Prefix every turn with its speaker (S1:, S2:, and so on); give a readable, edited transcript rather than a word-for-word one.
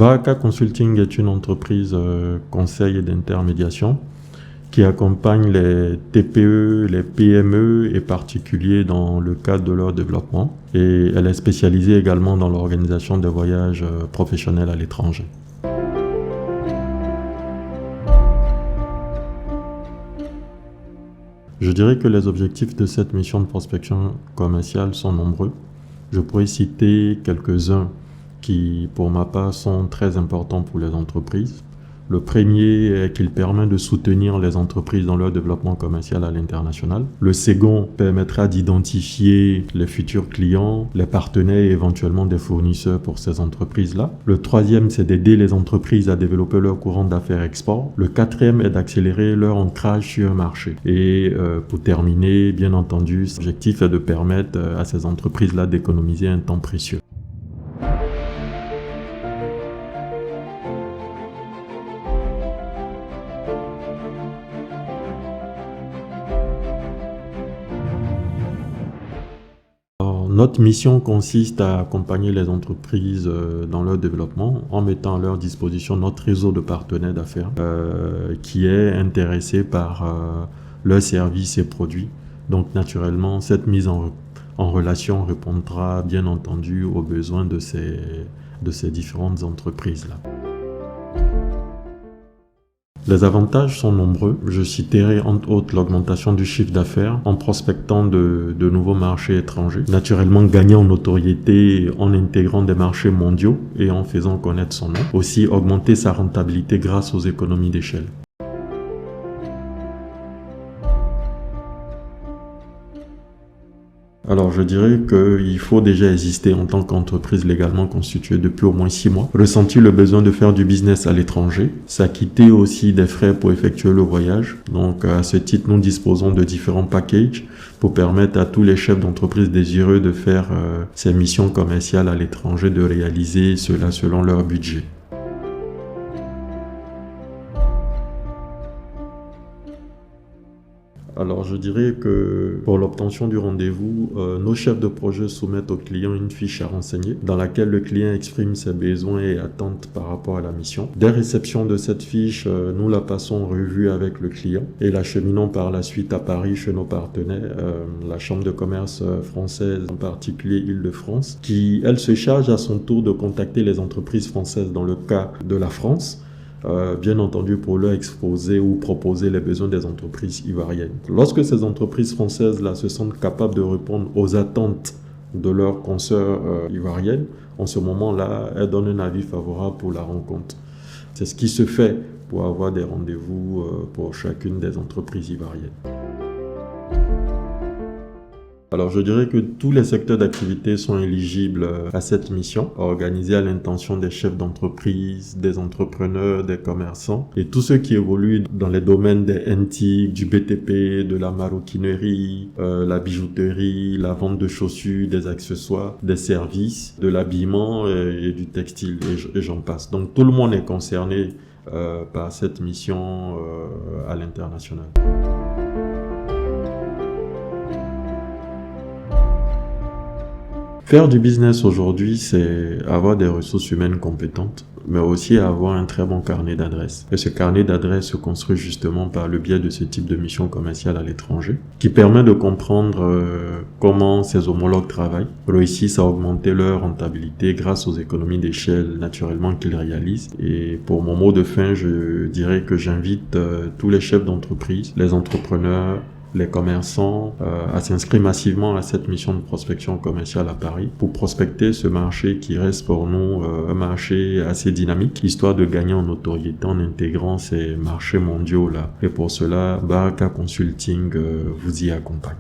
S1: Baraka Consulting est une entreprise conseil et d'intermédiation qui accompagne les TPE, les PME et particuliers dans le cadre de leur développement. Et elle est spécialisée également dans l'organisation de voyages professionnels à l'étranger. Je dirais que les objectifs de cette mission de prospection commerciale sont nombreux. Je pourrais citer quelques-uns qui, pour ma part, sont très importants pour les entreprises. Le premier est qu'il permet de soutenir les entreprises dans leur développement commercial à l'international. Le second permettra d'identifier les futurs clients, les partenaires et éventuellement des fournisseurs pour ces entreprises-là. Le troisième, c'est d'aider les entreprises à développer leur courant d'affaires export. Le quatrième est d'accélérer leur ancrage sur un marché. Et pour terminer, bien entendu, l'objectif est de permettre à ces entreprises-là d'économiser un temps précieux. Notre mission consiste à accompagner les entreprises dans leur développement en mettant à leur disposition notre réseau de partenaires d'affaires qui est intéressé par leurs services et produits. Donc naturellement, cette mise en relation répondra bien entendu aux besoins de ces différentes entreprises-là. Les avantages sont nombreux. Je citerai entre autres l'augmentation du chiffre d'affaires en prospectant de nouveaux marchés étrangers. Naturellement, gagner en notoriété en intégrant des marchés mondiaux et en faisant connaître son nom. Aussi, augmenter sa rentabilité grâce aux économies d'échelle. Alors, je dirais qu'il faut déjà exister en tant qu'entreprise légalement constituée depuis au moins 6 mois, ressentir le besoin de faire du business à l'étranger, s'acquitter aussi des frais pour effectuer le voyage. Donc, à ce titre, nous disposons de différents packages pour permettre à tous les chefs d'entreprise désireux de faire ces missions commerciales à l'étranger de réaliser cela selon leur budget. Alors, je dirais que pour l'obtention du rendez-vous, nos chefs de projet soumettent au client une fiche à renseigner dans laquelle le client exprime ses besoins et attentes par rapport à la mission. Dès réception de cette fiche, nous la passons en revue avec le client et l'acheminons par la suite à Paris chez nos partenaires, la Chambre de commerce française, en particulier Île-de-France, qui, elle, se charge à son tour de contacter les entreprises françaises dans le cas de la France, bien entendu pour leur exposer ou proposer les besoins des entreprises ivoiriennes. Lorsque ces entreprises françaises-là se sentent capables de répondre aux attentes de leurs consoeurs ivoiriennes, en ce moment-là, elles donnent un avis favorable pour la rencontre. C'est ce qui se fait pour avoir des rendez-vous pour chacune des entreprises ivoiriennes. Alors, je dirais que tous les secteurs d'activité sont éligibles à cette mission, organisée à l'intention des chefs d'entreprise, des entrepreneurs, des commerçants et tous ceux qui évoluent dans les domaines des NTIC, du BTP, de la maroquinerie, la bijouterie, la vente de chaussures, des accessoires, des services, de l'habillement et du textile et j'en passe. Donc, tout le monde est concerné par cette mission à l'international. Faire du business aujourd'hui, c'est avoir des ressources humaines compétentes, mais aussi avoir un très bon carnet d'adresses. Et ce carnet d'adresses se construit justement par le biais de ce type de mission commerciale à l'étranger, qui permet de comprendre comment ces homologues travaillent, réussissent à augmenter leur rentabilité grâce aux économies d'échelle naturellement qu'ils réalisent. Et pour mon mot de fin, je dirais que j'invite tous les chefs d'entreprise, les entrepreneurs, les commerçants à s'inscrire massivement à cette mission de prospection commerciale à Paris pour prospecter ce marché qui reste pour nous un marché assez dynamique, histoire de gagner en notoriété en intégrant ces marchés mondiaux là. Et pour cela, Baraka Consulting vous y accompagne.